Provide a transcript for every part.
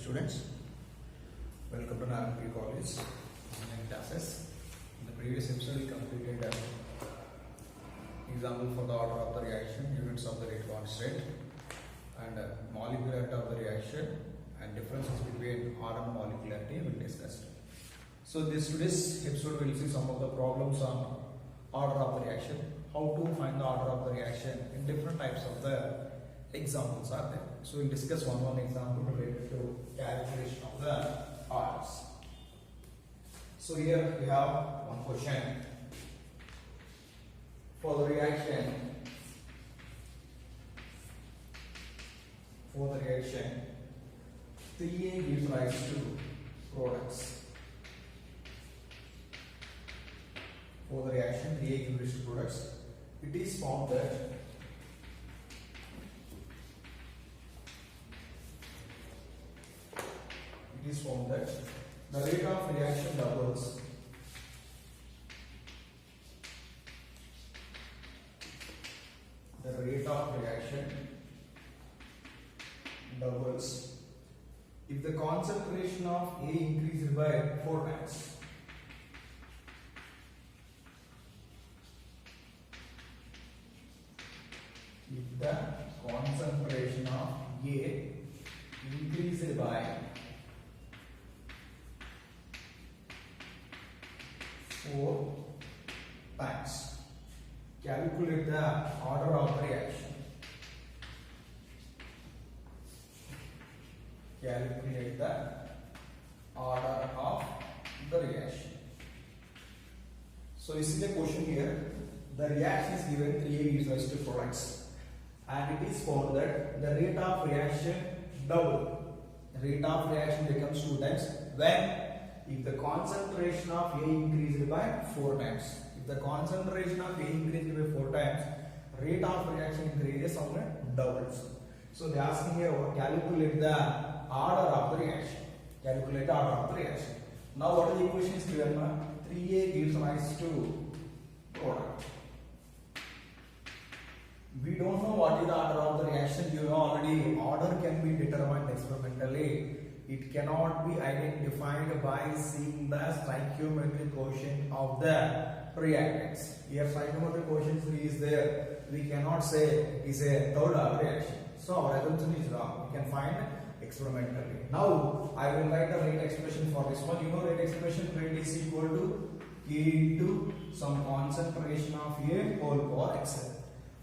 students, welcome to Narayanpuri College online classes. In the previous episode, we completed an example for the order of the reaction, units of the rate constant, and molecularity of the reaction, and differences between order and molecularity we discussed. So today's episode will see some of the problems on order of the reaction, how to find the order of the reaction in different types of the examples are there. So we'll discuss one example related to calculation of the orders. So here we have one question. For the reaction, 3A gives rise to products. For the reaction, 3A gives rise to products. It is found that the rate of reaction doubles if the concentration of A increases by 4 times. If the concentration of A increases by 4 times. Calculate the order of the reaction. Calculate the order of the reaction. So this is the question here. The reaction is given 3A gives rise to products, and it is found that the rate of reaction double. The rate of reaction becomes 2 times when if the concentration of A increases by 4 times. If the concentration of A increases by 4 times, rate of reaction increases somewhere doubles. So they are asking here, calculate the order of the reaction. Calculate the order of the reaction. Now what are the equations given? 3A gives rise to product. We don't know what is the order of the reaction. You know already, order can be determined experimentally. It cannot be identified by seeing the stoichiometric quotient of the reactants. Here stoichiometric quotient 3 is there. We cannot say it is a third order reaction. So our assumption is wrong. We can find experimentally. Now I will write the rate expression for this one. You know rate expression, rate is equal to K into some concentration of A whole power x.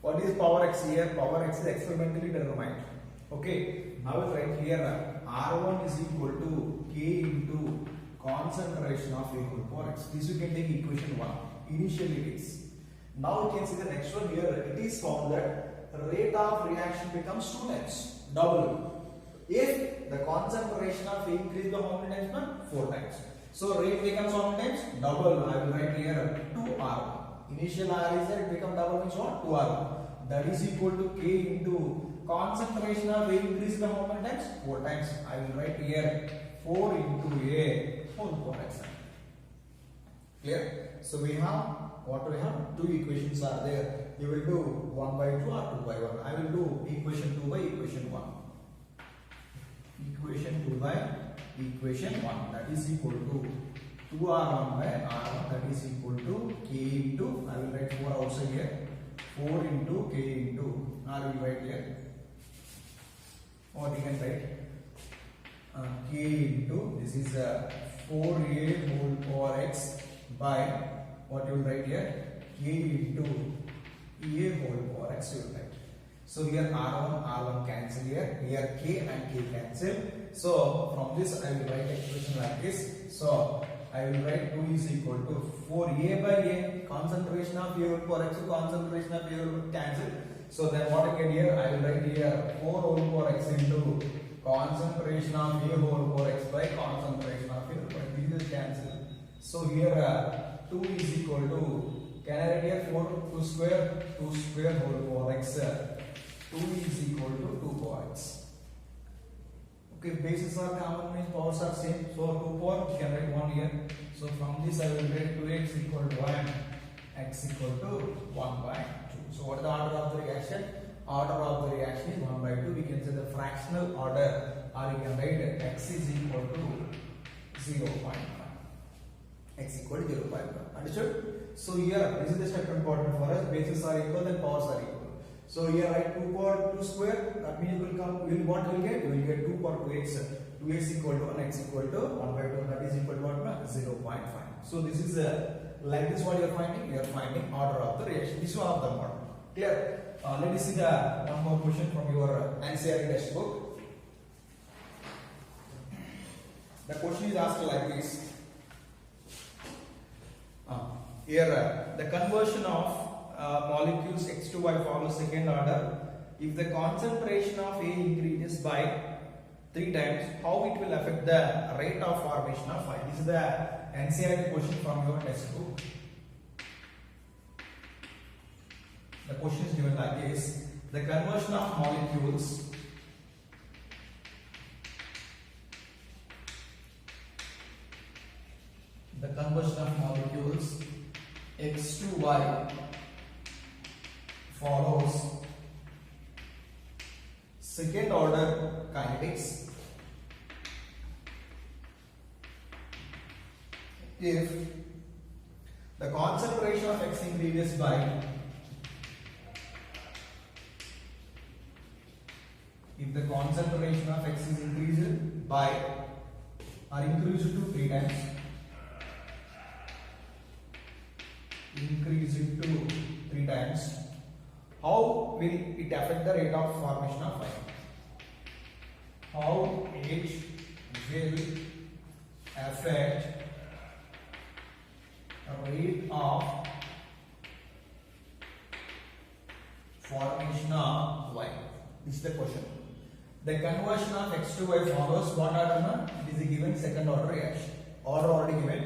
What is power x here? Power x is experimentally determined. Okay. Now we write here R1 is equal to K into concentration of A whole power x. This you can take equation 1. Initially it is. Now you can see the next one here. It is found that the rate of reaction becomes 2 times. Double. If the concentration of A increases by how many times? 4 times. So rate becomes how many times? Double. I will write here 2R1. Initial R is there, it becomes double means what? 2R1. That is equal to K into concentration of A increases by how many times? 4 times. I will write here 4 into A whole power x. Clear? So we have what we have? 2 equations are there. You will do 1 by 2 or 2 by 1. I will do equation 2 by equation 1. Equation 2 by equation 1. That is equal to 2R1 by R1. That is equal to K into, I will write 4 outside here. 4 into K into, I will write here. What you can write? K into, this is 4A whole power x by, what you will write here? K into A whole power x you will write. So here R1 cancel here. Here K and K cancel. So from this I will write expression like this. So I will write 2 is equal to 4A by A, concentration of A whole power x, concentration of A whole cancel. So then what I get here, I will write here 4 whole power x into concentration of A whole power x by concentration of A whole power x. This is cancel. So here 2 is equal to, can I write here 2 square whole power x. 2 is equal to 2 power x. Okay, bases are common, means powers are same. So 2 power, we can write 1 here. So from this I will write 2x equal to 1, x equal to 1 by 2. So what is the order of the reaction? Order of the reaction is 1 by 2. We can say the fractional order or you can write x is equal to 0.5. X equal to 0.5. Understood? So here this is the step important for us. Bases are equal and powers are equal. So here write 2 power 2 square. That means what will get? We will get 2 power 2x. 2x equal to 1, x equal to 1 by 2. That is equal to what? 0.5. So this is like this. What you are finding? You are finding order of the reaction. This one of the model. Clear? Let us see the one more question from your NCERT textbook. The question is asked like this. Here the conversion of molecules X to Y follows second order. If the concentration of A increases by 3 times, how it will affect the rate of formation of Y? This is the NCERT question from your textbook. The question is given like this: the conversion of molecules X to Y follows second order kinetics if the concentration of X increases by or increased to 3 times. How will it affect the rate of formation of Y? How it will affect rate of formation of Y? This is the question. The conversion of X to Y follows what order? It is a given second order reaction. Order already given.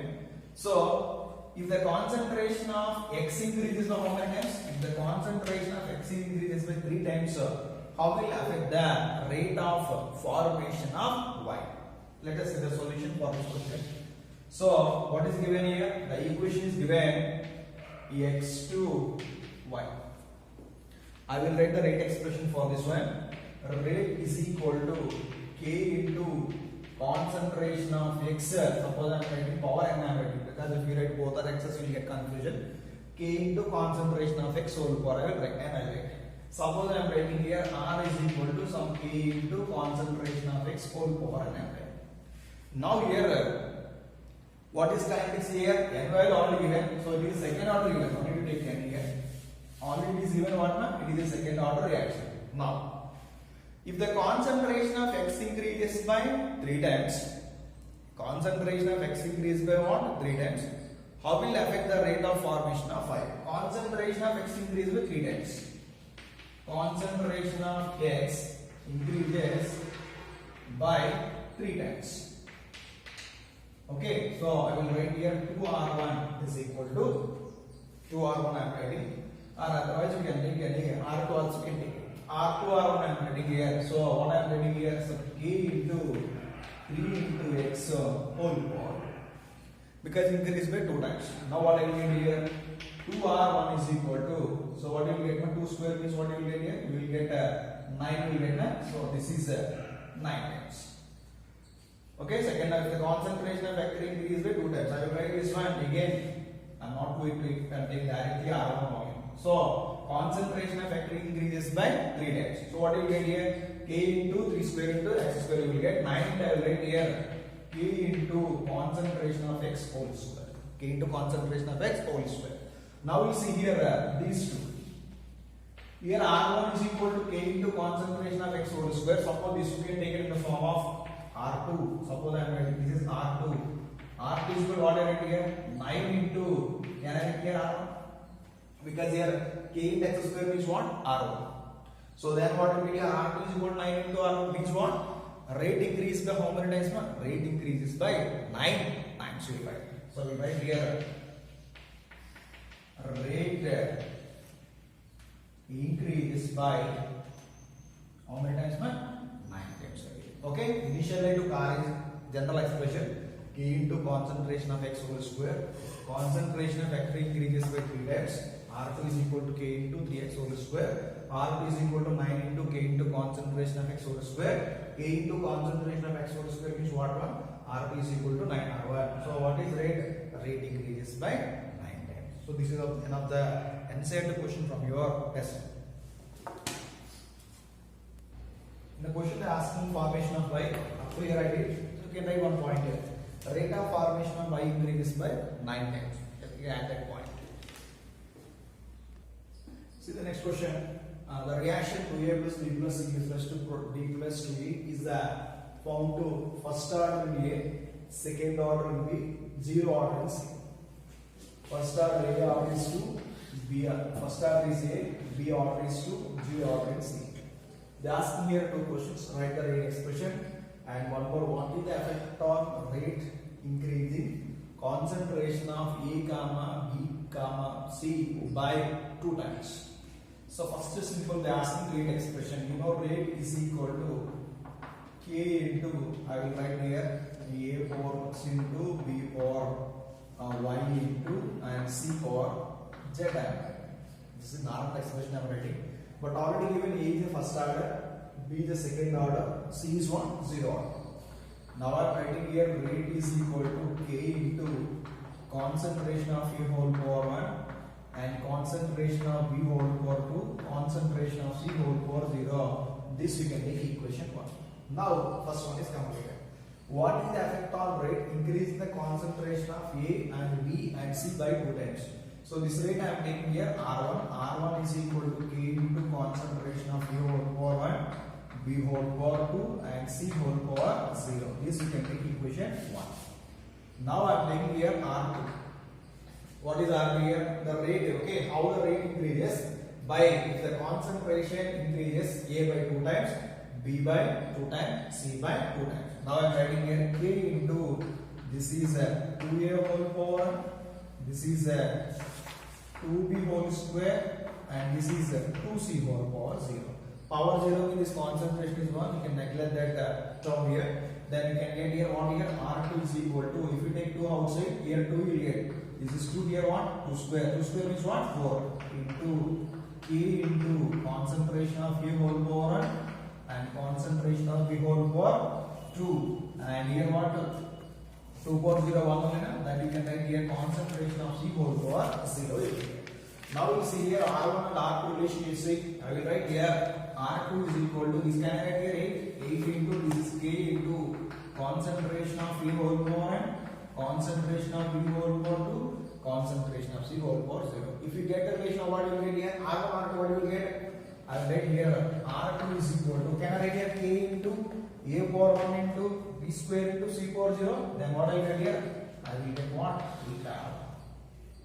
So, if the concentration of X increases by how many times? If the concentration of X increases by 3 times, how will it affect the rate of formation of Y? Let us see the solution for this question. So, what is given here? The equation is given X to Y. I will write the rate expression for this one. Rate is equal to K into concentration of X. Suppose I am writing power and I am writing, because if you write both are X's you will get confusion. K into concentration of X whole power I will write and I will write. Suppose I am writing here R is equal to some K into concentration of X whole power and I am writing. Now here what is kinetics here? NY already given, so it is second order given. No need to take N here. Only it is given what na? It is a second order reaction. Now if the concentration of X increases by 3 times, concentration of X increases by what? 3 times. How will affect the rate of formation of Y? Concentration of X increases by 3 times. Concentration of X increases by 3 times. Okay, so I will write here 2R1 is equal to 2R1 I am writing, or otherwise we can take any R2 also can take. R2 R1 I am writing here. So what I am writing here is K into 3 into X whole power, because increase by 2 times. Now what I will get here? 2R1 is equal to, so what you will get? 2 square means what you will get here? You will get 9 will get 9. So this is 9 times. Okay, second if the concentration of factor increase by 2 times. I will write this one again. I am not going to take directly R1 volume. So concentration of factor increases by 3 times. So what you will get here? K into 3 square into X square you will get 9. I will write here K into concentration of X whole square. K into concentration of X whole square. Now we will see here these two. Here R1 is equal to K into concentration of X whole square. Suppose this you can take it in the form of R2. Suppose I am writing this is R2. R2 is equal to what I write here? 9 into, can I write here R1? Because here K into X square means what? R1. So then what will be here? R2 is equal to 9 into R1 means what? Rate increase by how many times? Rate increases by 9 times we write. So we write here rate increases by how many times? 9 times. Okay, initially I took R is general expression, K into concentration of X whole square. Concentration of factor increases by 3 times. R2 is equal to K into 3X whole square. R2 is equal to 9 into K into concentration of X whole square. A into concentration of x whole square means what one? R2 is equal to 9 R1. So what is rate? Rate increases by 9 times. So this is one of the answered question from your test. In the question they are asking formation of Y. Up to here I did. So you can write one point here. Rate of formation of Y increases by 9 times. You can add that point. See the next question. The reaction 2A plus B plus C is plus to D plus 2E is found to first order will be A, second order will be 0 order in C. First order A order is to B. First order is A, B order is to 0 order in C. They ask here two questions. Write the rate expression and one more. What is the effect on rate increasing concentration of A, B, C by 2 times? So first is simple, they are asking rate expression. You know rate is equal to K into, I will write here, A power X into B power Y into and C power Z. This is not the expression I am writing. But already given A is the first order, B is the second order, C is 0 order. Now I am writing here rate is equal to K into concentration of A whole power 1 and concentration of B whole power 2, concentration of C whole power 0. This we can take equation 1. Now first one is completed. What is the effect on rate? Increase the concentration of A and B and C by 2 times. So this rate I am taking here R1. R1 is equal to K into concentration of A whole power 1, B whole power 2 and C whole power 0. This we can take equation 1. Now I am taking here R2. What is R here? The rate, okay, how the rate increases? By, if the concentration increases A by 2 times, B by 2 times, C by 2 times. Now I am writing here K into, this is a 2A whole power, this is a 2B whole square and this is a 2C whole power 0. Power 0 means this concentration is 1, you can neglect that term here. Then you can get here what here? R2 is equal to, if you take 2 outside, here 2 you will get. This is 2 here what? 2 square. 2 square means what? 4 into K into concentration of A whole power 1 and concentration of B whole power 2. And here what? 2 power 0 1 that you can write here concentration of C whole power 0. Now you see here R1 and R2 relationship. I will write here R2 is equal to, this can I write here 8 into, this is K into concentration of A whole power 1, concentration of B whole power 2, concentration of C whole power 0. If you get the relation of what you will get here, R1, R2, what you will get? I will write here R2 is equal to, can I write here K into A power 1 into B square into C power 0? Then what I will get here? I will get what? 8R.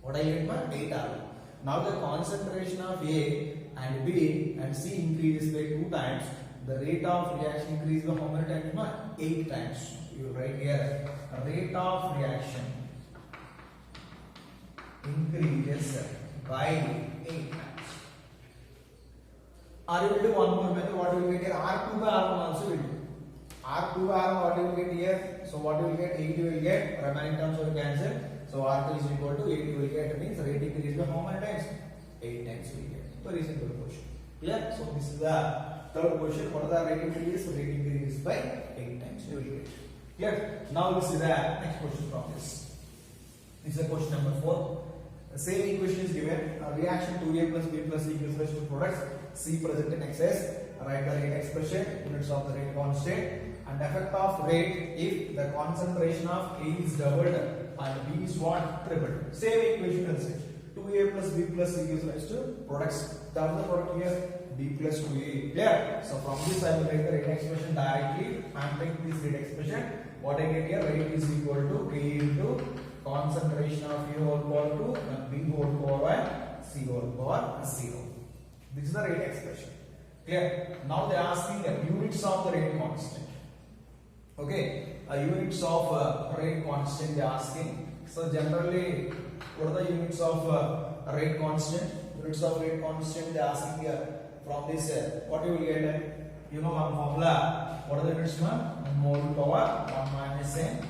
What I get? 8R. Now the concentration of A and B and C increases by 2 times. The rate of reaction increases by how many times? 8 times. You write here rate of reaction increases by 8 times. Or you will do one more method. What you will get here? R2 by R1 also will do. R2 by R1 what you will get here? So what you will get? 8 you will get. Remaining terms will cancel. So R2 is equal to 8 you will get. Means rate increases by how many times? 8 times you will get. Very simple question. Clear? So this is the third question. What are the rate increases? Rate increases by 8 times you will get. Clear? Now we see the next question from this. This is the question number 4. The same equation is given. A reaction 2A plus B plus C gives rise to products C present in excess. Write the rate expression, units of the rate constant, and effect of rate if the concentration of A is doubled and B is what? Tripled. Same equation concept. 2A plus B plus C gives rise to products. The other product here B plus 2A. Clear? So from this I will write the rate expression directly. I am taking this rate expression. What I get here? Rate is equal to K into concentration of A whole power 2 and B whole power 1, C whole power 0. This is the rate expression. Clear? Now they are asking the units of the rate constant. Okay, units of rate constant they are asking. So generally, what are the units of rate constant? Units of rate constant they are asking here. From this, what you will get? You know one formula. What are the units? Mole power 1 minus n,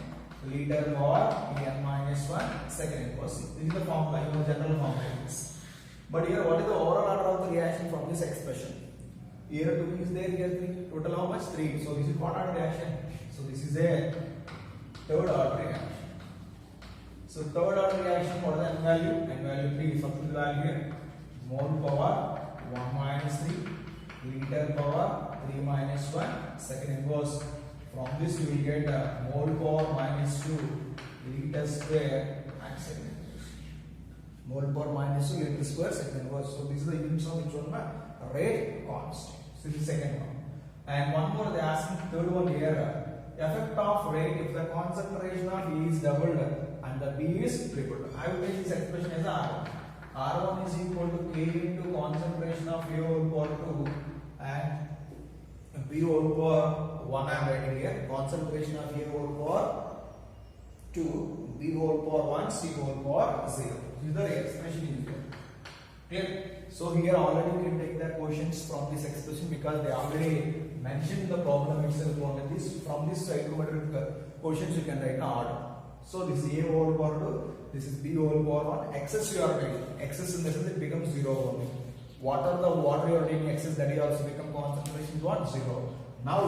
liter power n minus 1, second equals c. This is the formula. You know general formula is. But here, what is the overall order of the reaction from this expression? Here 2 is there, here 3. Total how much? 3. So this is what order reaction? So this is a third order reaction. So third order reaction, what is the n value? N value 3. Substitute the value here. Mole power 1 minus 3. Liter power 3 minus 1. Second inverse. From this you will get mole power minus 2 liter square and second inverse. Mole power minus 2 liter square second inverse. So this is the units of which one? Rate constant. So this is second one. And one more they asking third one here. Effect of rate if the concentration of E is doubled and the B is tripled. I will take this expression as R1. R1 is equal to K into concentration of A whole power 2 and B whole power 1 I am writing here. Concentration of A whole power 2, B whole power 1, C whole power 0. This is the expression in here. Clear? So here already we can take the quotients from this expression because they already mentioned the problem itself only. This from this trigonometric quotients you can write in order. So this is A whole power 2, this is B whole power 1. Excess you are taking. Excess in the sense it becomes 0 only. Water you are taking excess, that is also become concentration what? 0. Now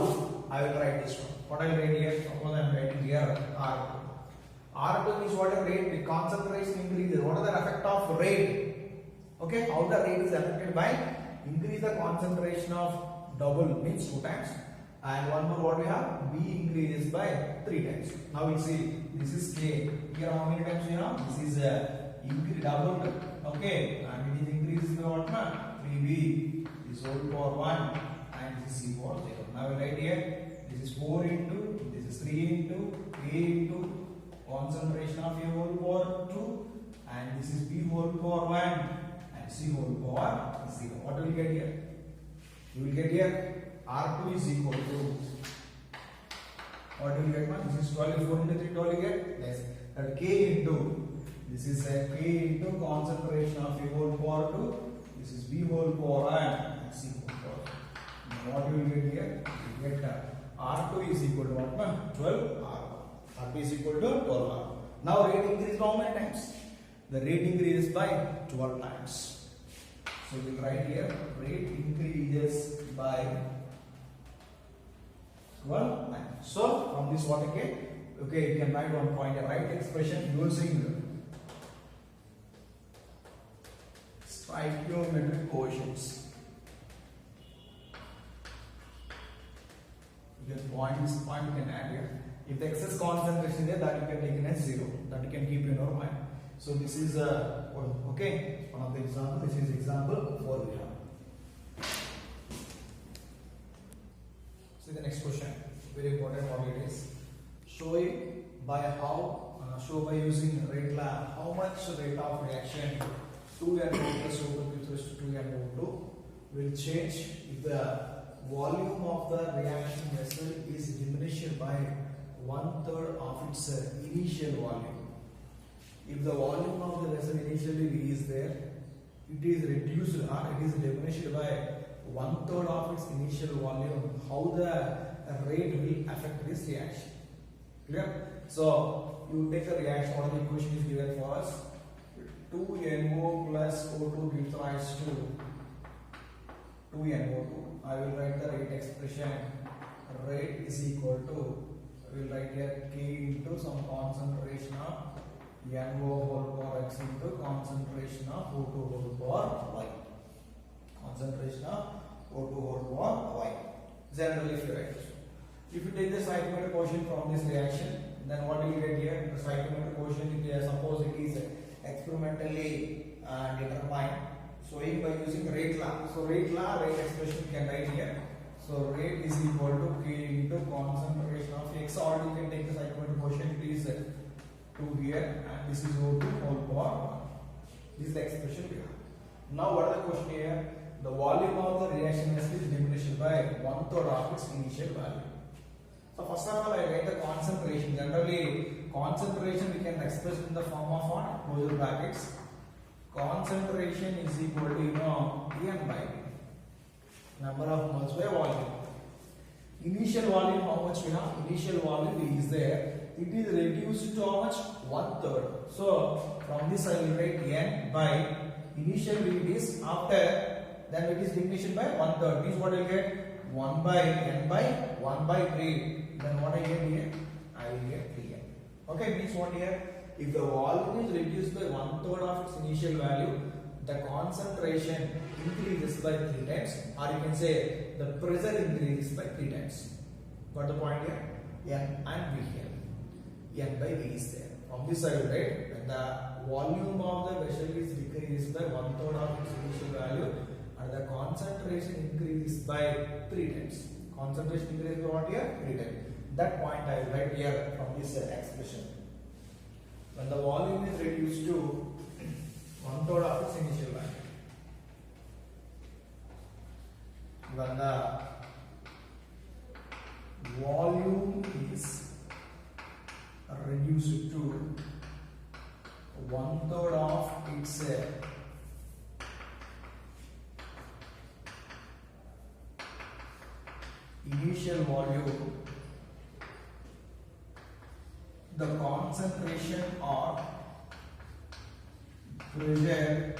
I will write this one. What I will write here? Suppose I am writing here R2. R2 is what a rate, the concentration increases. What is the effect of rate? Okay, how the rate is affected by increase the concentration of double means 2 times, and one more what we have, B increases by 3 times. Now we see this is K. Here how many times we have? This is increase doubled. Okay, and it is increases by what? 3B. This whole power 1 and this is power 0. Now we write here this is 4 into, this is 3 into, A into concentration of A whole power 2 and this is B whole power 1. C whole power 0. What will you get here? You will get here R2 is equal to, what will you get? This is 12, 4 into 3, 12 you get? Yes. That K into, this is a K into concentration of A whole power 2, this is B whole power and C whole power. Now what you will get here? You get R2 is equal to what? 12 R1. R2 is equal to 12 R1. Now rate increase how many times? The rate increases by 12 times. So we will write here rate increases by 12 times. So from this what again? Okay, you can write one point, right expression using stoichiometric quotients. You can point this point you can add here. If the excess concentration there, that you can take in as 0. That you can keep in your mind. So this is okay, one of the example. This is example 4 we have. See the next question. Very important what it is. Showing by how, show by using rate law, how much rate of reaction 2 and 2 plus with respect to 2 and 2 will change if the volume of the reaction vessel is diminished by 1/3 of its initial volume. If the volume of the vessel initially is there, it is reduced or it is diminished by 1/3 of its initial volume, how the rate will affect this reaction. Clear? So you take the reaction, what the equation is given for us. 2NO plus O2 gives rise to 2NO2. I will write the rate expression. Rate is equal to, I will write here K into some concentration of NO whole power X into concentration of O2 whole power Y. Concentration of O2 whole power Y. Generally if you write this. If you take the stoichiometric quotient from this reaction, then what will you get here? The stoichiometric quotient, suppose it is experimentally determined, showing by using rate law. So rate law, rate expression you can write here. So rate is equal to K into concentration of X, or you can take the stoichiometric quotient, it is 2 here, and this is O2 whole power 1. This is the expression we have. Now what is the question here? The volume of the reaction vessel is diminished by 1/3 of its initial value. So first of all, I write the concentration. Generally, concentration we can express in the form of what? Closure brackets. Concentration is equal to N by V. Number of moles by volume. Initial volume, how much we have? Initial volume is there. It is reduced to how much? 1/3. So from this I will write N by initial it is after then it is diminished by 1/3. Means what I will get? 1 by n by 1 by 3. Then what I get here? I will get 3n. Okay, means what here? If the volume is reduced by 1/3 of its initial value, the concentration increases by 3 times, or you can say the pressure increases by 3 times. Got the point here? N and V here. N by V is there. From this I will write when the volume of the vessel is decreased by 1/3 of its initial value, and the concentration increases by 3 times. Concentration increases by what here? 3 times. That point I will write here from this expression. When the volume is reduced to 1/3 of its initial value. When the volume is reduced to 1/3 of its initial volume, the concentration or pressure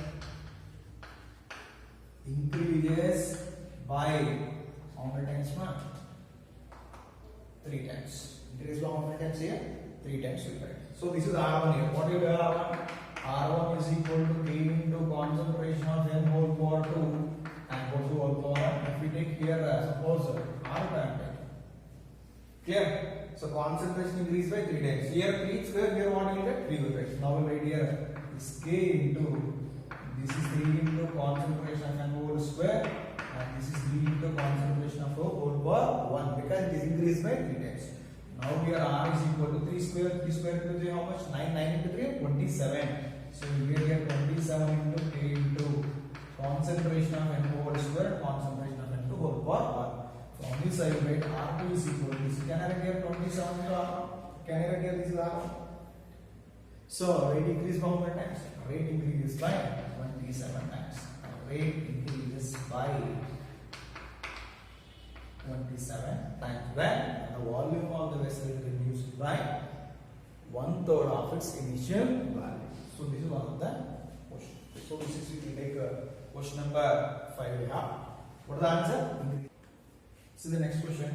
increases by how many times? 3 times. Increase by how many times here? 3 times we write. So this is R1 here. What will be R1? R1 is equal to K into concentration of N whole power 2 and goes to whole power 1. If we take here suppose R time. Clear? So concentration increase by 3 times. Here 3 square, here what will get? 3 will get. Now we write here is K into, this is 3 into concentration of N whole square, and this is 3 into concentration of whole power 1, because it is increased by 3 times. Now here R is equal to 3 square into 3 how much? 9, 9 into 3, 27. So we get here 27 into K into concentration of N whole square, concentration of N to whole power 1. From this I will write R2 is equal to this. Can I write here 27 into R1? Can I write here this is R1? So rate increase by how many times? Rate increases by 27 times. Rate increases by 27 times when the volume of the vessel is reduced by 1/3 of its initial value. So this is one of the questions. So this is we will take question number 5 we have. What is the answer? See the next question.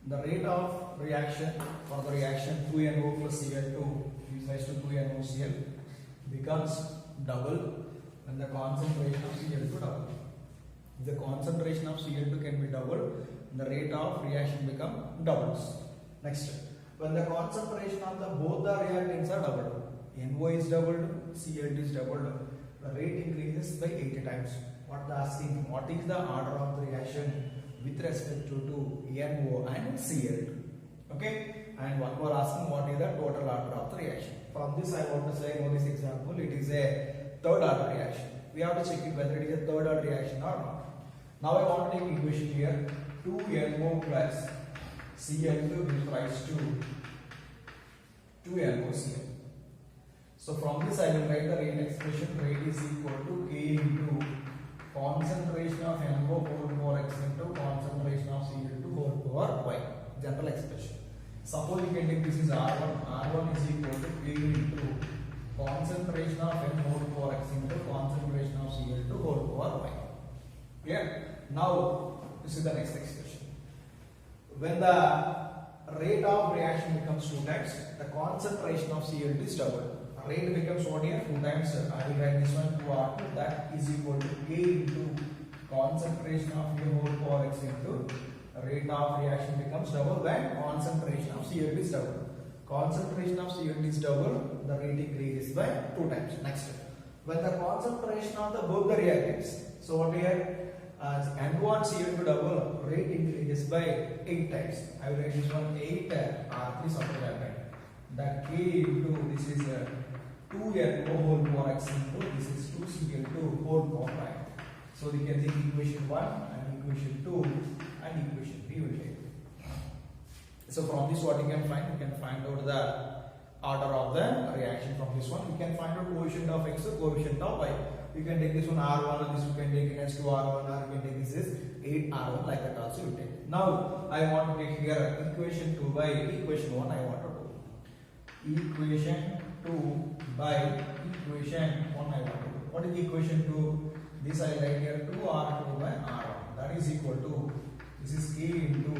The rate of reaction for the reaction 2NO plus Cl2 is raised to 2NOCl becomes double when the concentration of Cl2 double. If the concentration of Cl2 can be doubled, the rate of reaction become doubles. Next, when the concentration of both the reactants are doubled, NO is doubled, Cl2 is doubled, the rate increases by 80 times. What they asking? What is the order of the reaction with respect to NO and Cl2? Okay, and one more asking what is the total order of the reaction. From this I want to say, know this example, it is a third order reaction. We have to check it whether it is a third order reaction or not. Now I want to take equation here, 2NO plus Cl2 gives rise to 2NOCl. So from this I will write the rate expression. Rate is equal to K into concentration of NO whole power x into concentration of Cl2 whole power y. General expression. Suppose you can take this is R1. R1 is equal to K into concentration of N whole power x into concentration of Cl2 whole power y. Clear? Now this is the next expression. When the rate of reaction becomes 2 times, the concentration of Cl2 is doubled. Rate becomes what here? 2 times. I will write this one 2R2. That is equal to K into concentration of N whole power x into rate of reaction becomes double when concentration of Cl2 is double. Concentration of Cl2 is double, the rate increases by 2 times. Next, when the concentration of both the reactants, so what here? NO and Cl2 double, rate increases by 8 times. I will write this one 8 R3 something like that. That K into this is 2NO whole power x into this is 2Cl2 whole power y. So we can take equation 1 and equation 2 and equation 3 will take. So from this what you can find? You can find out the order of the reaction from this one. You can find out coefficient of x or coefficient of y. You can take this one R1 and this you can take it as 2R1 or you can take this as 8R1 like that also you take. Now I want to take here equation 2 by equation 1 I want to do. Equation 2 by equation 1 I want to do. What is equation 2? This I write here 2R2 by R1. That is equal to, this is K into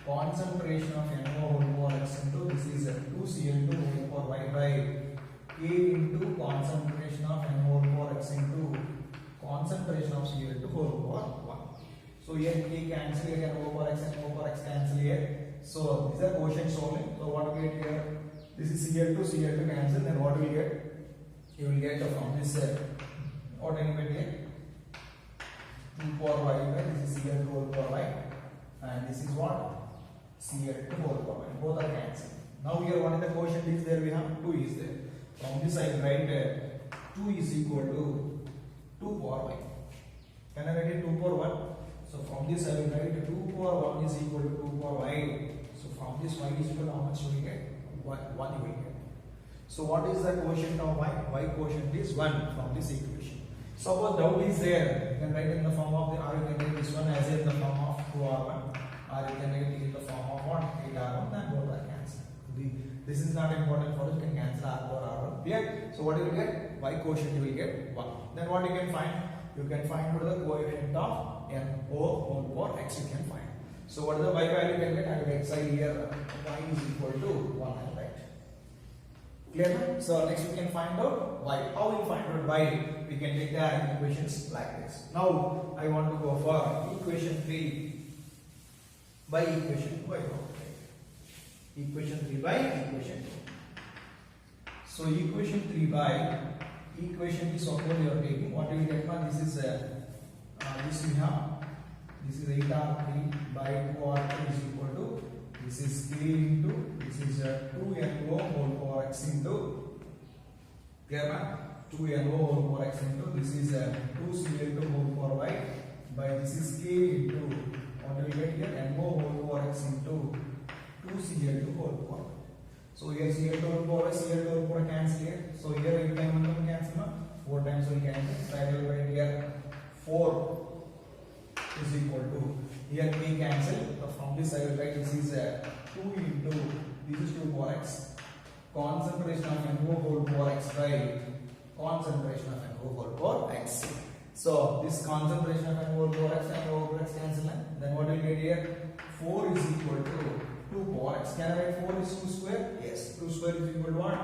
concentration of NO whole power X into, this is 2Cl2 whole power Y by K into concentration of NO whole power X into concentration of Cl2 whole power 1. So here K cancel here, NO power X and NO power X cancel here. So these are quotients only. So what we get here? This is Cl2 cancel. Then what we get? You will get from this what will you get here? 2 power Y by this is Cl2 whole power Y, and this is what? Cl2 whole power Y. Both are cancelled. Now here what is the quotient is there? We have 2 is there. From this I write 2 is equal to 2 power Y. Can I write it 2 power 1? So from this I will write 2 power 1 is equal to 2 power Y. So from this Y is equal to how much you will get? 1 you will get. So what is the quotient of Y? Y quotient is 1 from this equation. Suppose doubt is there, you can write in the form of the, or you can write this one as in the form of 2R1, or you can write it in the form of what? 8R1, and both are cancelled. This is not important for us, you can cancel R4, R1. Clear? So what you will get? Y quotient you will get 1. Then what you can find? You can find what is the coefficient of NO whole power X you can find. So what is the Y value you can get? I will exercise here Y is equal to 1, right? Clear? So next we can find out Y. How we find out Y? We can take the equations like this. Now I want to go for equation 3 by equation 2. Equation 3 by equation 2. So equation 3 by equation is suppose you are taking what you get now. This is this we have. This is 8R3 by 2R2 is equal to, this is K into, this is 2NO whole power X into, clear na? 2NO whole power X into, this is 2Cl2 whole power Y by this is K into, what do we get here? NO whole power X into 2Cl2 whole power. So here Cl2 whole power, Cl2 whole power cancel here. So here 8 times 1 cancel na? 4 times we cancel. So I will write here 4 is equal to, here K cancel. So from this I will write this is 2 into, this is 2 power X, concentration of NO whole power X by concentration of NO whole power X. So this concentration of NO whole power X and NO whole power X cancel. Then what will you get here? 4 is equal to 2 power X. Can I write 4 is 2 square? Yes. 2 square is equal to what?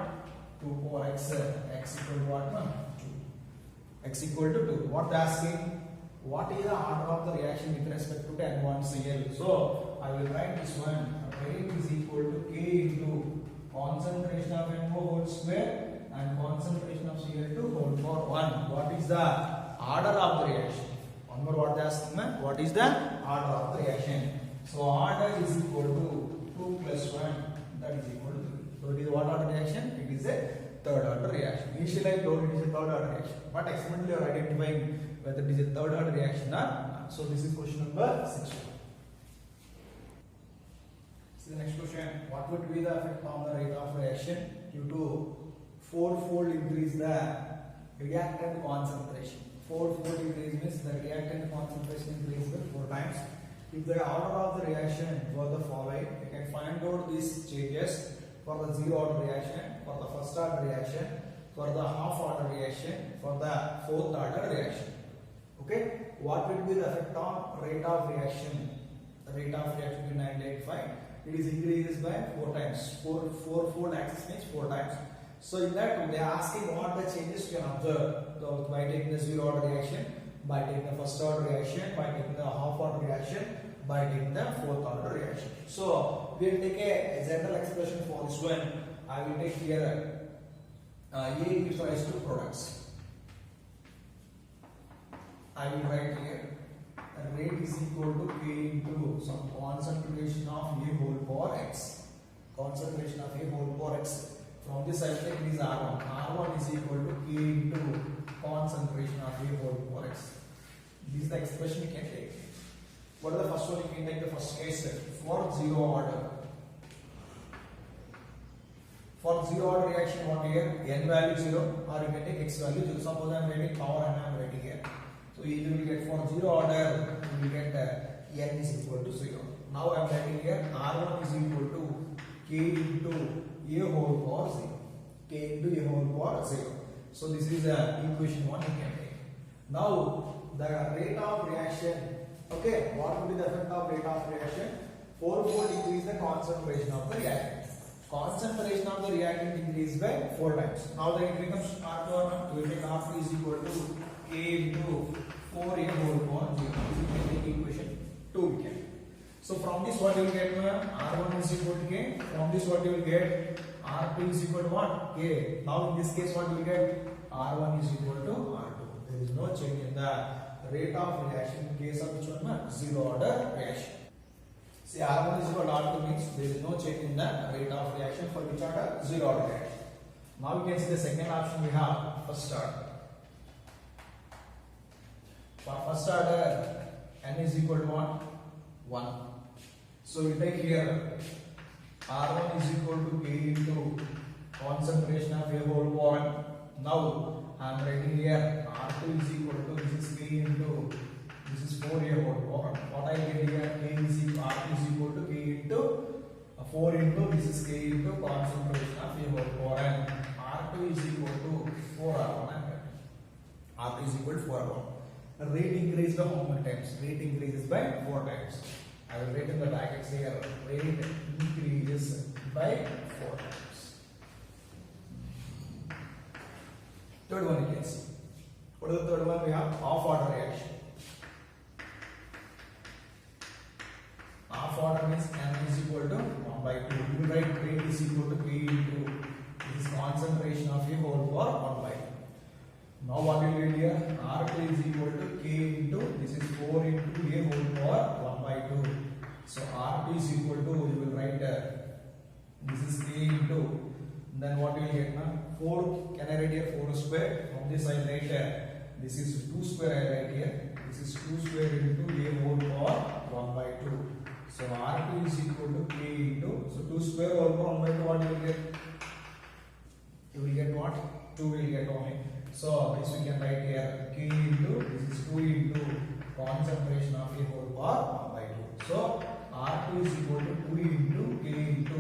2 power X. X equal to what? 2. X equal to 2. What they asking? What is the order of the reaction with respect to N1Cl? So I will write this one. Rate is equal to K into concentration of NO whole square and concentration of Cl2 whole power 1. What is the order of the reaction? One more what they asking, man? What is the order of the reaction? So order is equal to 2 plus 1, that is equal to 3. So it is what order reaction? It is a third order reaction. Initially I told it is a third order reaction, but experimentally you are identifying whether it is a third order reaction or not. So this is question number 6. So the next question, what would be the effect on the rate of reaction due to 4-fold increase the reactant concentration? 4-fold increase means the reactant concentration increases by 4 times. If the order of the reaction were the following, you can find out these changes for the 0 order reaction, for the first order reaction, for the half order reaction, for the 4th order reaction. Okay, what will be the effect on rate of reaction? The rate of reaction is 985. It is increases by 4 times. 4-fold axis means 4 times. So in that they are asking what the changes you can observe. So by taking the 0 order reaction, by taking the first order reaction, by taking the half order reaction, by taking the 4th order reaction. So we will take a general expression for this one. I will take here A gives rise to products. I will write here rate is equal to K into some concentration of A whole power X. Concentration of A whole power X. From this I will take this R1. R1 is equal to K into concentration of A whole power X. This is the expression you can take. What is the first one? You can take the first case for 0 order. For 0 order reaction, what here? N value 0 or you can take X value 0. Suppose I am writing power and I am writing here. So you will get for 0 order, you will get N is equal to 0. Now I am writing here R1 is equal to K into A whole power 0. K into A whole power 0. So this is equation 1 you can take. Now the rate of reaction. Okay, what will be the effect of rate of reaction? Fourfold increase the concentration of the reactant. Concentration of the reactant increased by 4 times. Now then it becomes R2 or 2. We take R2 is equal to K into 4A whole power 0. This is the equation 2 we get. So from this what you will get? R1 is equal to K. From this what you will get? R2 is equal to what? K. Now in this case what you will get? R1 is equal to R2. There is no change in the rate of reaction in case of which one? Zero order reaction. See, R1 is equal to R2 means there is no change in the rate of reaction for which order? Zero order reaction. Now we can see the second option we have first order. For first order, N is equal to what? 1. So we take here R1 is equal to K into concentration of A whole power. Now I am writing here R2 is equal to this is K into this is 4A whole power. What I get here K is equal R2 is equal to K into 4 into this is K into concentration of A whole power, and R2 is equal to 4R1. R2 is equal to 4R1. The rate increases by how many times? Rate increases by 4 times. I will write in the brackets here. Rate increases by 4 times. Third one you can see. What is the third one? We have off order reaction. Off order means N is equal to 1 by 2. You will write rate is equal to K into this concentration of A whole power 1 by 2. Now what will you get here? R2 is equal to K into this is 4 into A whole power 1 by 2. So R2 is equal to, you will write this is K into, then what will you get now? 4, can I write here 4 square? From this I write this is 2 square I write here. This is 2 square into A whole power 1 by 2. So R2 is equal to K into, so 2 square whole power 1 by 2, what you will get? You will get what? 2 will get only. So this we can write here K into this is 2 into concentration of A whole power 1 by 2. So R2 is equal to 2 into K into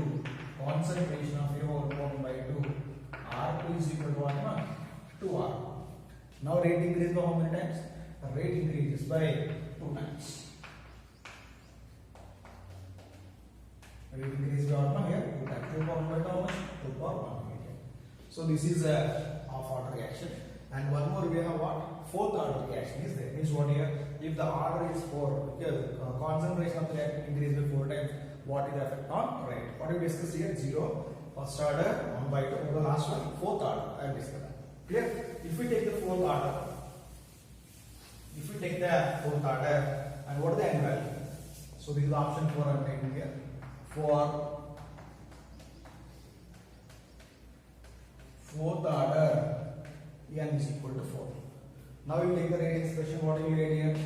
concentration of A whole power 1 by 2. R2 is equal to what? 2R. Now rate increases by how many times? The rate increases by 2 times. Rate increases by what? Here 2 times. 2 power 1 by 2 how much? 2 power 1 by 2. So this is a off order reaction. And one more we have what? Fourth order reaction is there. Means what here? If the order is 4, okay, concentration of the reactant increase by 4 times, what is the effect on rate? What we discussed here? 0, first order, 1 by 2, the last one, fourth order. I have discussed that. Clear? If we take the fourth order, and what is the N value? So this is option 4 I am taking here. For fourth order, N is equal to 4. Now you take the rate expression, what do you get here?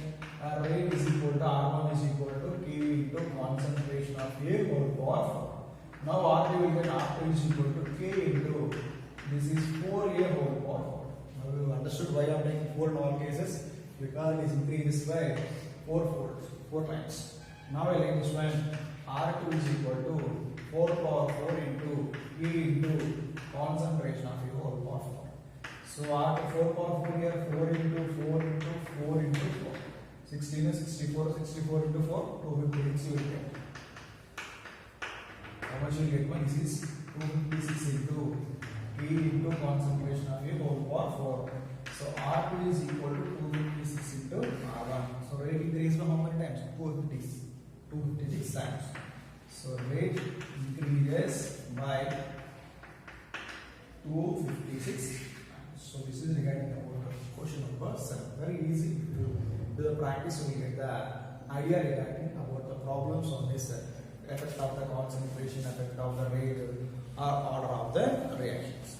Rate is equal to R1 is equal to K into concentration of A whole power 4. Now R2 will get R2 is equal to K into this is 4A whole power 4. Now you understood why I am taking 4 in all cases, because it is increased by 4 times. Now I like this one, R2 is equal to 4 power 4 into K into concentration of A whole power 4. So R2 4 power 4 here, 4 into 4 into 4 into 4. 16 is 64, 64 into 4, 256 you will get. How much you will get? This is 256 into K into concentration of A whole power 4. So R2 is equal to 256 into R1. So rate increase by how many times? 256 times. So rate increases by 256. So this is regarding about question number 7. Very easy to do the practice. We get the idea regarding about the problems on this effect of the concentration, effect of the rate, or order of the reactions.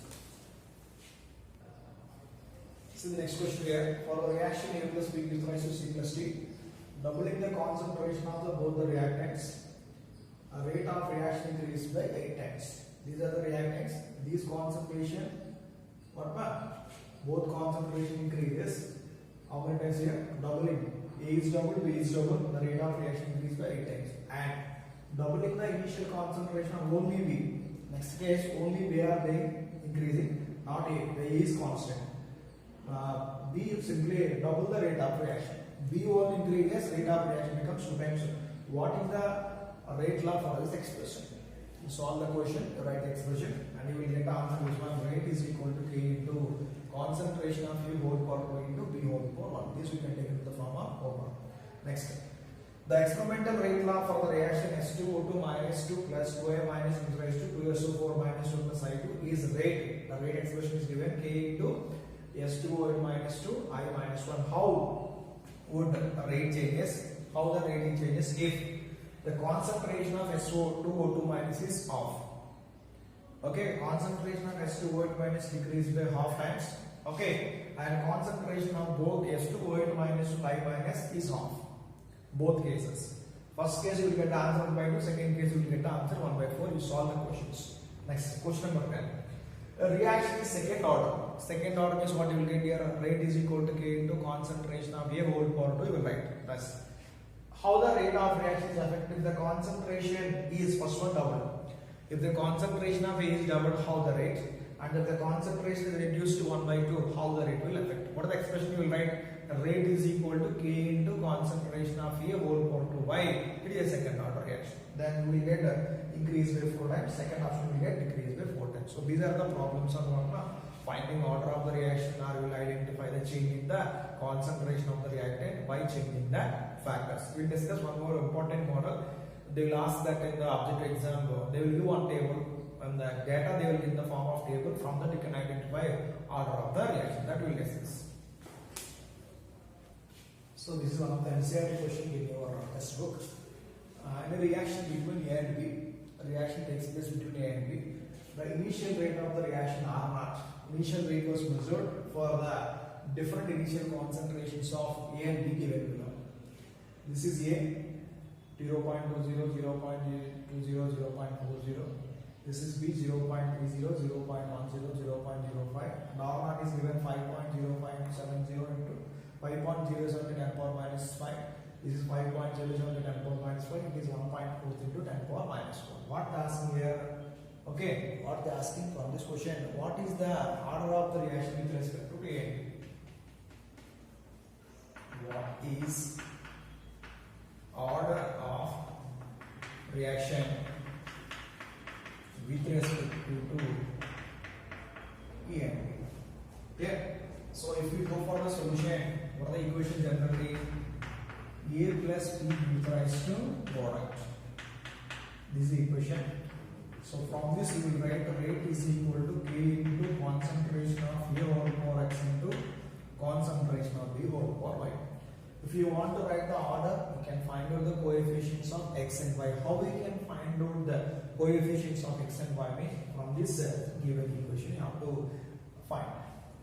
So the next question here, for the reaction A plus B gives rise to C plus D, doubling the concentration of both the reactants, a rate of reaction increased by 8 times. These are the reactants. These concentration, what part? Both concentration increases. How many times here? Doubling. A is doubled, B is doubled. The rate of reaction increases by 8 times. And doubling the initial concentration of only B. Next case, only B are they increasing, not A. The A is constant. B simply double the rate of reaction. B1 increases, rate of reaction becomes 2 times. What is the rate law for this expression? You solve the question, you write the expression, and you will get the answer which one rate is equal to K into concentration of U whole power 2 into B whole power 1. This we can take into the form of over. Next. The experimental rate law for the reaction S2O2 minus 2 plus 2A minus e raised to 2SO4 minus 2 plus I2 is rate. The rate expression is given K into S2O8 minus 2 I minus 1. How would the rate changes? How the rate changes if the concentration of SO2O2 minus is off. Okay, concentration of S2O8 minus decreased by half times. Okay, and concentration of both S2O8 minus I minus is off. Both cases. First case you will get the answer 1 by 2, second case you will get the answer 1 by 4. You solve the questions. Next, question number 10. A reaction is second order. Second order means what you will get here, rate is equal to K into concentration of A whole power 2, you will write. That's how the rate of reaction is affected if the concentration is first one doubled. If the concentration of A is doubled, how the rate? And if the concentration is reduced to 1 by 2, how the rate will affect? What is the expression you will write? Rate is equal to K into concentration of A whole power 2. Why? It is a second order reaction. Then we will get increase by 4 times. Second option we will get decrease by 4 times. So these are the problems on finding order of the reaction, or we will identify the change in the concentration of the reactant by changing the factors. We will discuss one more important model. They will ask that in the objective exam. They will give one table, and the data they will give in the form of table. From that you can identify order of the reaction. That we will discuss. So this is one of the NCERT question in your textbook. In a reaction between A and B, a reaction takes place between A and B. The initial rate of the reaction R naught. Initial rate was measured for the different initial concentrations of A and B given below. This is A, 0.20, 0.20, 0.40. This is B, 0.30, 0.10, 0.05. And R naught is given 5.0570 into 5.07 to 10 power minus 5. This is 5.07 to 10 power minus 5. It is 1.43 to 10 power minus 1. What they asking here? Okay, what they asking from this question? What is the order of the reaction with respect to A and B? What is order of reaction with respect to A and B? Yeah. So if we go for the solution, what are the equation generally? A plus B gives rise to product. This is the equation. So from this you will write the rate is equal to K into concentration of A whole power X into concentration of B whole power Y. If you want to write the order, you can find out the coefficients of X and Y. How we can find out the coefficients of X and Y means from this given equation you have to find.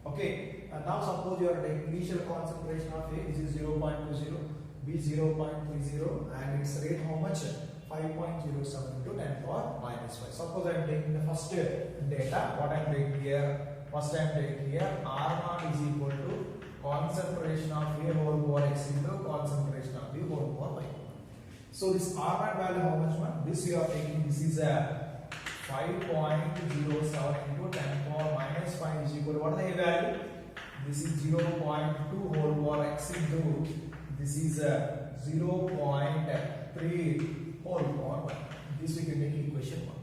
Okay, and now suppose you are taking initial concentration of A, this is 0.20, B 0.30, and its rate how much? 5.07 to 10 power minus 5. Suppose I am taking the first data, what I am taking here? First I am taking here R naught is equal to concentration of A whole power X into concentration of B whole power Y. So this R naught value how much one? This you are taking, this is a 5.07 into 10 power minus 5 is equal to what is the A value? This is 0.2 whole power X into this is 0.3 whole power 1. This we can make equation 1.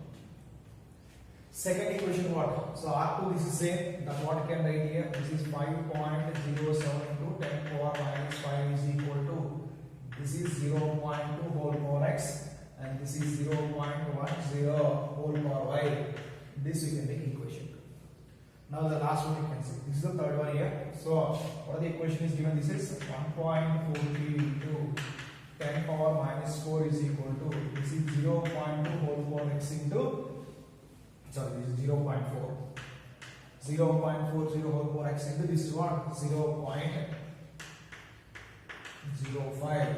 Second equation what? So R2 this is same. That what you can write here. This is 5.07 into 10 power minus 5 is equal to this is 0.2 whole power X and this is 0.10 whole power Y. This we can make equation 2. Now the last one you can see. This is the third one here. So what the equation is given? This is 1.40 into 10 power minus 4 is equal to this is 0.2 whole power X into this is 0.4. 0.40 whole power X into this is what? 0.05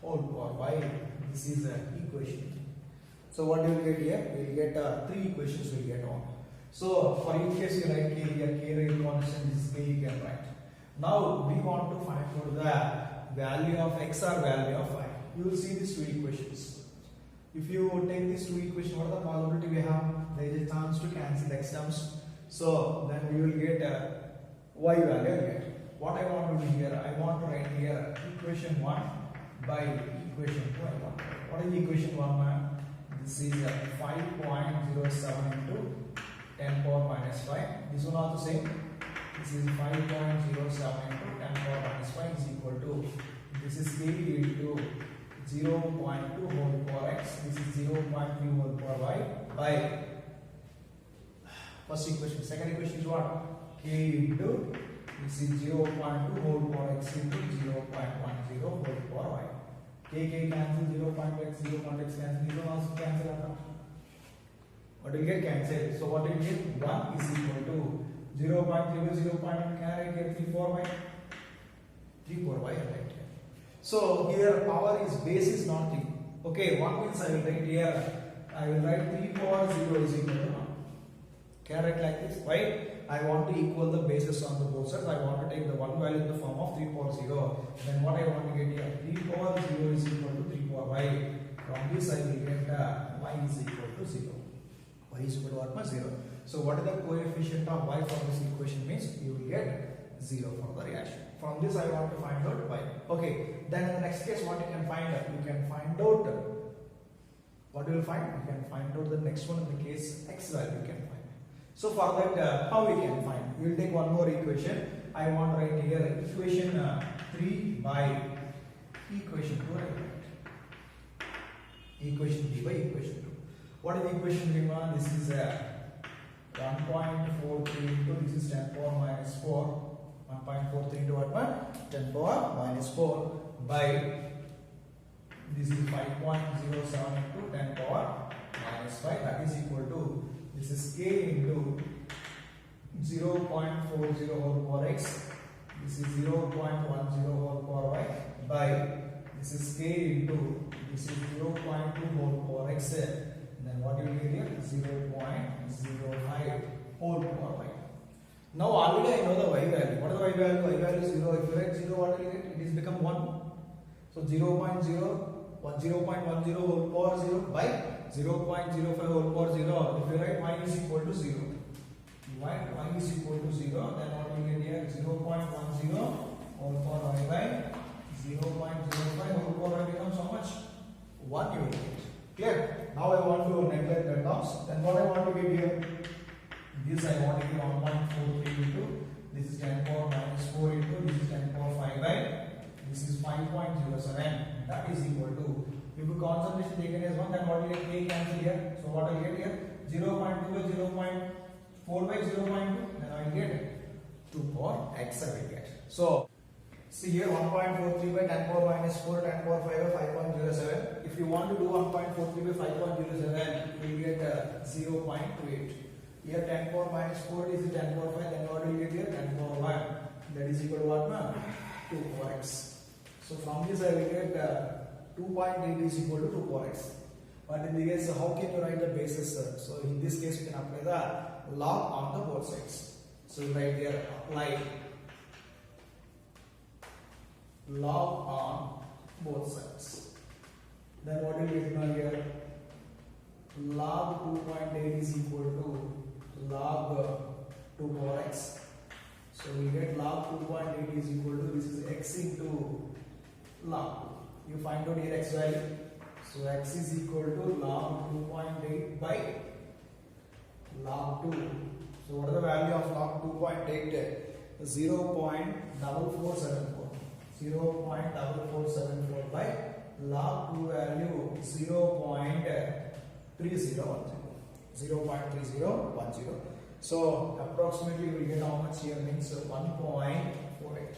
whole power Y. This is equation. So what you will get here? We will get 3 equations we will get on. So for each case you write K here, K rate constant, this is K you can write. Now we want to find out the value of X or value of Y. You will see these 2 equations. If you take these 2 equations, what are the probability we have? There is a chance to cancel X terms. So then we will get y value I'll get. What I want to do here, I want to write here equation 1 by equation 2. I want to write. What is equation 1, man? This is 5.07 into 10 power minus 5. This one also same. This is 5.07 into 10 power minus 5 is equal to, this is k into 0.2 whole power x. This is 0.3 whole power y by first equation. Second equation is what? K into, this is 0.2 whole power x into 0.10 whole power y. K cancel, 0.x cancel, these will also cancel. What will get cancelled? So what will get? 1 is equal to 0.3 by 0.1, can I get 3 4 by 3 4 by right here. So here power is base is not 3. Okay, 1 means I will write here, I will write 3 power 0 is equal to 1. Can I write like this? Why? I want to equal the bases on the both sides. I want to take the one value in the form of 3 power 0. Then what I want to get here? 3 power 0 is equal to 3 power y. From this I will get y is equal to 0. Y is equal to what? 0. So what is the coefficient of y for this equation means? You will get 0 for the reaction. From this I want to find out y. Okay. Then in the next case what you can find out? You can find out what you will find? You can find out the next one in the case x value you can find. So for that, how we can find? We will take one more equation. I want to write here equation 3 by equation 2. Equation 3 by equation 2. What is equation 3? This is 1.43 into, this is 10 power minus 4. 1.43 into what? 10 power minus 4 by, this is 5.07 into 10 power minus 5. That is equal to, this is k into 0.40 whole power x. This is 0.10 whole power y by, this is k into, this is 0.2 whole power x. Then what you will get here? 0.05 whole power y. Now already I know the y value. What is the y value? Y value is 0. If you write 0, what will you get? It is become 1. So 0.10 whole power 0 by 0.05 whole power 0. If you write y is equal to 0, y is equal to 0, then what you get here? 0.10 whole power y by 0.05 whole power y becomes how much? 1 you will get. Clear? Now I want to neglect the terms. Then what I want to get here? This I want to get 1.43 into, this is 10 power minus 4 into, this is 10 power 5 by, this is 5.07. That is equal to, if you concentration taken as 1, then what will you get? K cancel here. So what I will get here? 0.2 by 0.4 by 0.2. Then I will get 2 power x I will get. So see here 1.43 by 10 power minus 4, 10 power 5 by 5.07. If you want to do 1.43 by 5.07, you will get 0.28. Here 10 power minus 4 is 10 power 5. Then what will you get here? 10 power 1. That is equal to what? 2 power x. So from this I will get 2.8 is equal to 2 power x. But in the case, how can you write the basis? So in this case, you can apply the log on the both sides. So you write here apply log on both sides. Then what will you get here? Log 2.8 is equal to log 2 power x. So we get log 2.8 is equal to, this is x into log 2. You find out here x value. So x is equal to log 2.8 by log 2. So what is the value of log 2.8? 0.4474. 0.4474 by log 2 value 0.3010. 0.3010. So approximately we will get how much here means 1.48.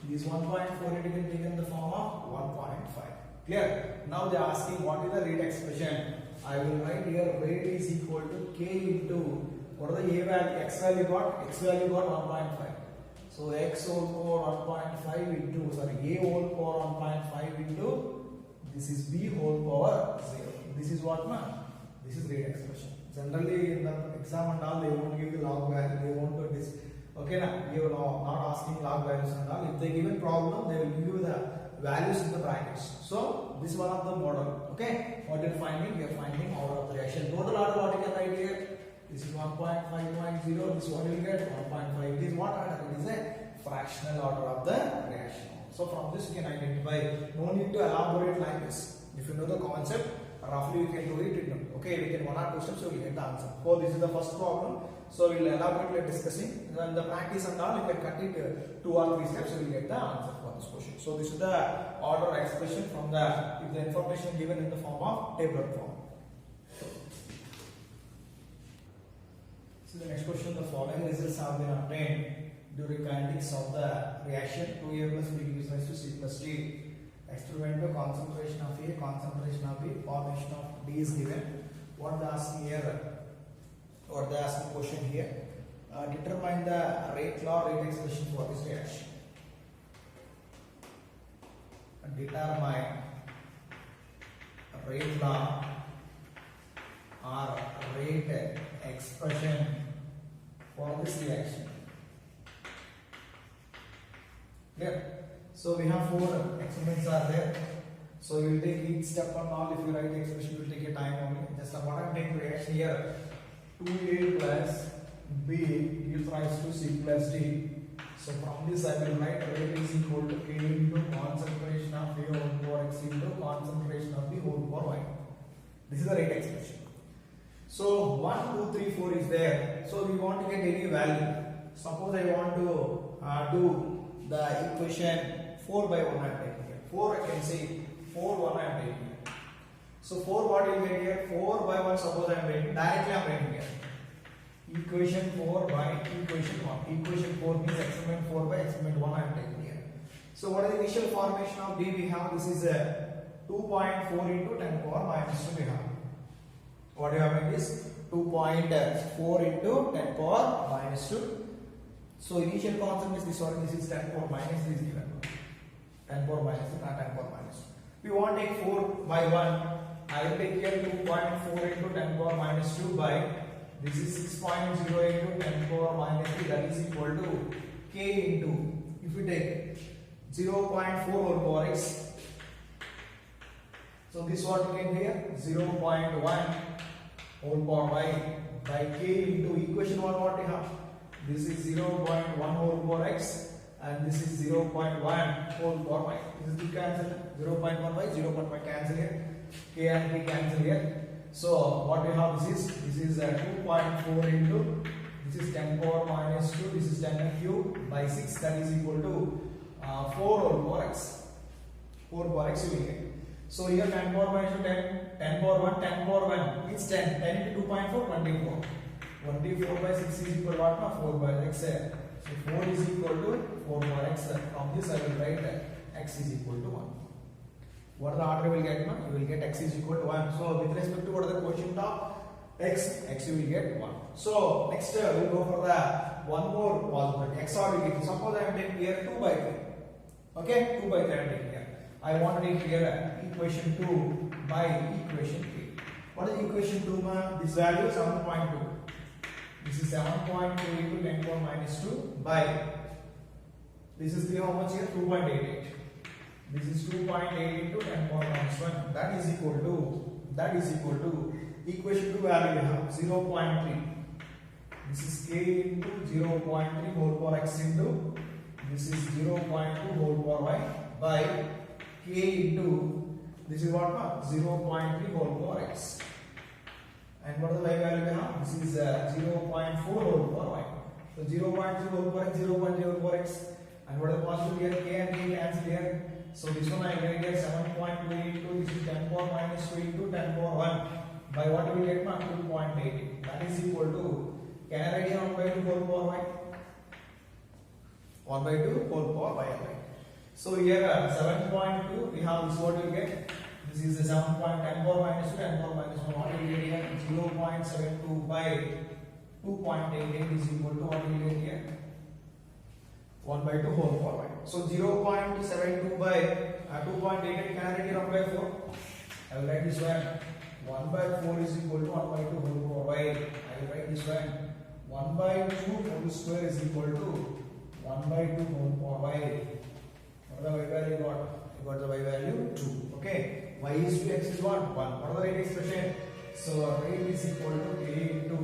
This 1.48 you can take in the form of 1.5. Clear? Now they are asking what is the rate expression. I will write here rate is equal to k into, what are the a value? X value got? X value got 1.5. So x whole power 1.5 into, sorry, a whole power 1.5 into, this is b whole power 0. This is what, man? This is rate expression. Generally in the exam and all, they won't give the log value, they won't do this. Okay, now you are not asking log values and all. If they give a problem, they will give you the values in the brackets. So this is one of the model. Okay, what you're finding? We are finding order of the reaction. Total order what you can write here? This is 1.5.0. This one will get 1.5. It is what order? It is a fractional order of the reaction. So from this you can identify. No need to elaborate like this. If you know the concept, roughly you can do it. Okay, within 1 or 2 steps you will get the answer. So this is the first problem. So we will elaborate later discussing. Then the practice and all, you can cut it 2 or 3 steps, you will get the answer for this question. So this is the order expression from the information given in the form of tabular form. So the next question, the following results have been obtained during kinetics of the reaction 2A plus B gives rise to C plus D. Experimental concentration of A, concentration of B, formation of D is given. What they asking here? What they asking question here? Determine the rate law, rate expression for this reaction. Determine rate law or rate expression for this reaction. Clear? So we have 4 experiments are there. So you will take each step and all. If you write the expression, you will take a time only. Just what I am taking reaction here. 2A plus B gives rise to C plus D. So from this I will write rate is equal to K into concentration of A whole power X into concentration of B whole power Y. This is the rate expression. So 1, 2, 3, 4 is there. So we want to get any value. Suppose I want to do the equation 4 by 1 I am taking here. 4 I can say 4, 1 I am taking here. So 4 what you get here? 4 by 1 suppose I am writing. Directly I am writing here. Equation 4 by equation 1. Equation 4 means experiment 4 by experiment 1 I am taking here. So what is the initial formation of D we have? This is a 2.4 into 10 power minus 2 we have. What you have is 2.4 into 10 power minus 2. So initial constant is this one. This is 10 power minus 3 is given. 10 power minus 3, not 10 power minus 2. We want to take 4 by 1. I will take here 2.4 into 10 power minus 2 by this is 6.0 into 10 power minus 3, that is equal to K into, if we take 0.4 whole power x. So this what we get here 0.1 whole power y by K into equation 1 what we have. This is 0.1 whole power x and this is 0.1 whole power y. This is the cancel. 0.1 by 0.1 cancel here. K and K cancel here. So what we have this is 2.4 into this is 10 power minus 2. This is 10 cube by 6, that is equal to 4 whole power x. 4 power x you will get. So here 10 power minus 2, 10 power 1, 10 power 1 means 10. 10 into 2.4, 24. 24 by 6 is equal to what? 4 by x. So 4 is equal to 4 power x. From this I will write x is equal to 1. What the order will get? You will get x is equal to 1. So with respect to what the quotient of x you will get 1. So next we will go for the one more possibility. X order will get. Suppose I am taking here 2 by 3. Okay, 2 by 3 I am taking here. I want to take here equation 2 by equation 3. What is equation 2? This value is 7.2. This is 7.2 into 10 power minus 2 by this is 3 how much here? 2.88. This is 2.8 into 10 power minus 1. That is equal to equation 2 value we have 0.3. This is K into 0.3 whole power x into this is 0.2 whole power y by K into this is what? 0.3 whole power x. And what is the y value we have? This is 0.4 whole power y. So 0.3 whole power x, 0.0 whole power x. And what is the possible here? K and K cancel here. So this one I will get 7.2 into this is 10 power minus 2 into 10 power 1 by what we get? 2.8. That is equal to, can I write here 1 by 2 whole power y? 1 by 2 whole power y. So here 7.2 we have this what we get. This is 7.10 power minus 2, 10 power minus 1. What we get here? 0.72 by 2.88 is equal to what we get here? 1 by 2 whole power y. So 0.72 by 2.88, can I write here 1 by 4? I will write this one. 1 by 4 is equal to 1 by 2 whole power y. I will write this one. 1 by 2 whole square is equal to 1 by 2 whole power y. What the y value you got? You got the y value 2. Okay. Y is 2, x is what? 1. What is the rate expression? So rate is equal to K into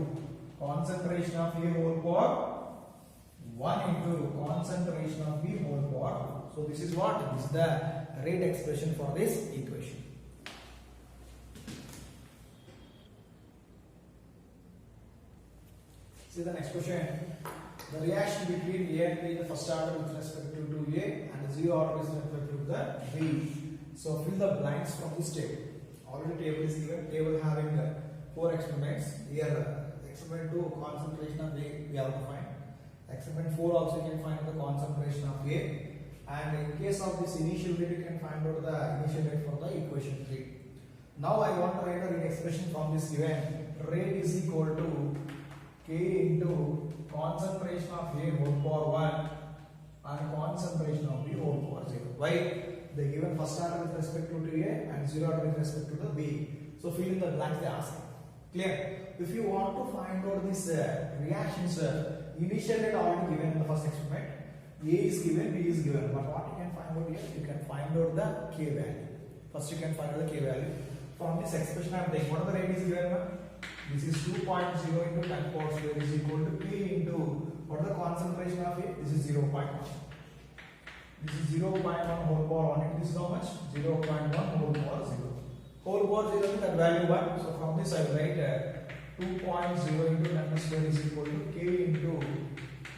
concentration of A whole power 1 into concentration of B whole power 2. So this is what? This is the rate expression for this equation. See the next question. The reaction between A and B in the first order with respect to A and 0 order with respect to the B. So fill the blanks from this table. Already table is given. Table having 4 experiments. Here experiment 2 concentration of A we have to find. Experiment 4 also you can find the concentration of A. And in case of this initial rate you can find out the initial rate for the equation 3. Now I want to write a rate expression from this given. Rate is equal to K into concentration of A whole power 1 and concentration of B whole power 0. Why? They given first order with respect to A and 0 order with respect to the B. So fill in the blanks they ask. Clear? If you want to find out these reactions, initial rate already given in the first experiment. A is given, B is given. But what you can find out here? You can find out the K value. First you can find out the K value. From this expression I am taking, what are the rate is given? This is 2.0 into 10 power square is equal to K into, what is the concentration of A? This is 0.1. This is 0.1 whole power 1. This is how much? 0.1 whole power 0. Whole power 0 is that value 1. So from this I will write 2.0 into 10 square is equal to K into,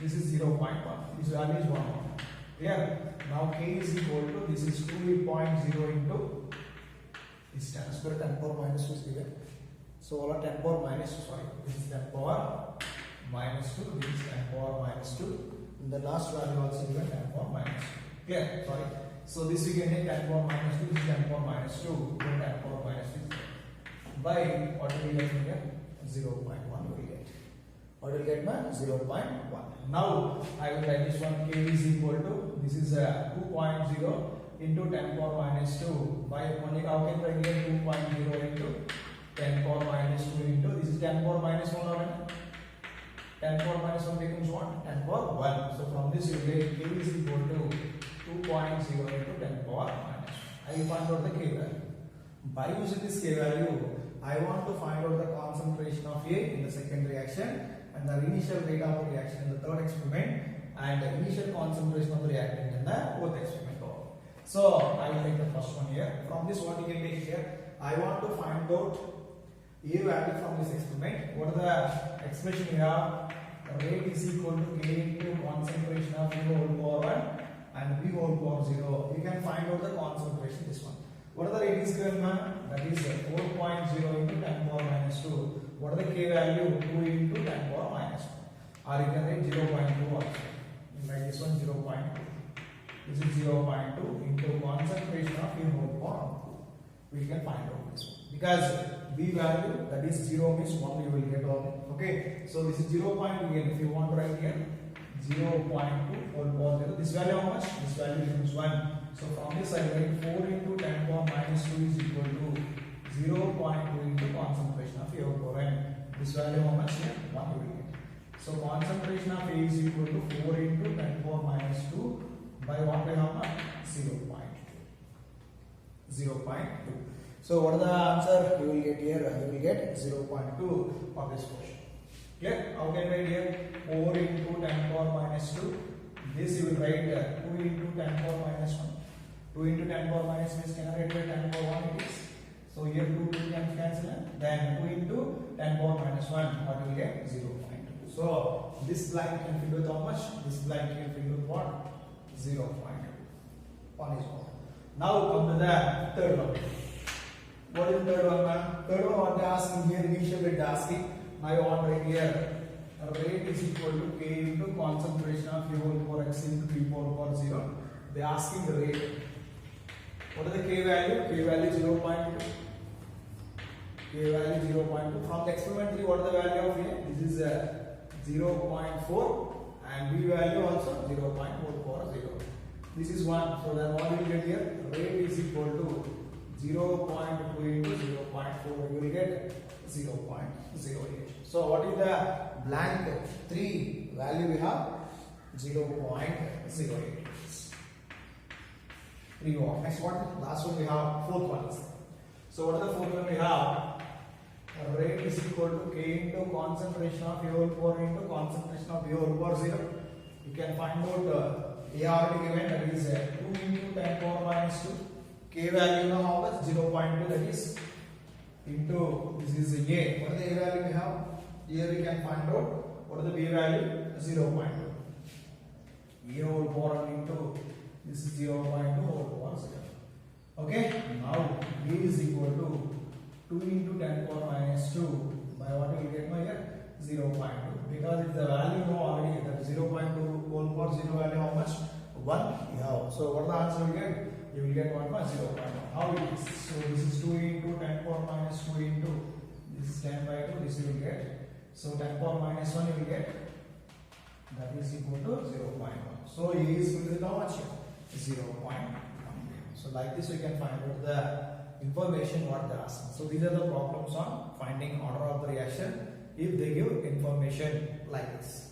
this is 0.1. This value is 1. Here, now K is equal to, this is 2.0 into, this 10 square 10 power minus 2 is given. So all are 10 power minus 2, sorry, this is 10 power minus 2, this is 10 power minus 2. In the last value also given 10 power minus 2. Clear? Sorry. So this we can take 10 power minus 2, this is 10 power minus 2, 10 power minus 2. By what will we get here? 0.1 will get. What will get? 0.1. Now I will write this one. K is equal to, this is 2.0 into 10 power minus 2 by only how can I get 2.0 into 10 power minus 2 into, this is 10 power minus 1 or 10 power minus 1 becomes what? 10 power 1. So from this you get K is equal to 2.0 into 10 power minus 1. I will find out the K value. By using this K value, I want to find out the concentration of A in the second reaction and the initial rate of reaction in the third experiment and the initial concentration of the reactant in the fourth experiment. So I will take the first one here. From this one you can take here. I want to find out A value from this experiment. What is the expression we have? Rate is equal to K into concentration of A whole power 1 and B whole power 0. You can find out the concentration this one. What are the rate is given? That is 4.0 into 10 power minus 2. What are the K value? 2 into 10 power minus 1. Or you can write 0.2 also. You write this one 0.2. This is 0.2 into concentration of A whole power 2. We can find out this one. Because B value, that is 0 means 1 you will get only. Okay. So this is 0.2 again. If you want to write here 0.2 whole power 0. This value how much? This value becomes 1. So from this I write 4 into 10 power minus 2 is equal to 0.2 into concentration of A whole power n. This value how much? 1 you will get. So concentration of A is equal to 4 into 10 power minus 2 by what by how much? 0.2. 0.2. So what is the answer? You will get here. You will get 0.2 for this question. Clear? How can we write here? 4 into 10 power minus 2. This you will write here 2 into 10 power minus 1. 2 into 10 power minus means can I write here 10 power 1 it is. So here 2 can cancel. Then 2 into 10 power minus 1. What will get? 0.2. So this blank can fill with how much? This blank can fill with what? 0.2. One is one. Now come to the third one. What is the third one? Third one what they are asking here, initial rate asking. Now I want to write here rate is equal to K into concentration of A whole power x into B whole power 0. They are asking the rate. What is the K value? K value 0.2. K value 0.2. From the experiment 3, what is the value of A? This is 0.4 and B value also 0.4 power 0. This is 1. So then what will you get here? Rate is equal to 0.2 into 0.4. You will get 0.08. So what is the blank 3 value we have? 0.08. 3 1. Next one, last one we have fourth one. So what is the fourth one we have? rate is equal to K into concentration of A whole power into concentration of A whole power 0. You can find out A already given, that is 2 into 10 power minus 2. K value now how much? 0.2, that is into, this is A. What is the A value we have? Here we can find out what is the B value? 0.2. A whole power into, this is 0.2 whole power 0. Okay, now A is equal to 2 into 10 power minus 2 by what we will get now here? 0.2. Because if the value now already, that 0.2 whole power 0 value how much? 1 you have. So what the answer you get? You will get 1 by 0.1. How it is? So this is 2 into 10 power minus 2 into, this is 10 by 2, this you will get. So 10 power minus 1 you will get, that is equal to 0.1. So A is equal to how much here? 0.1. So like this we can find out the information what they are asking. So these are the problems on finding order of the reaction if they give information like this.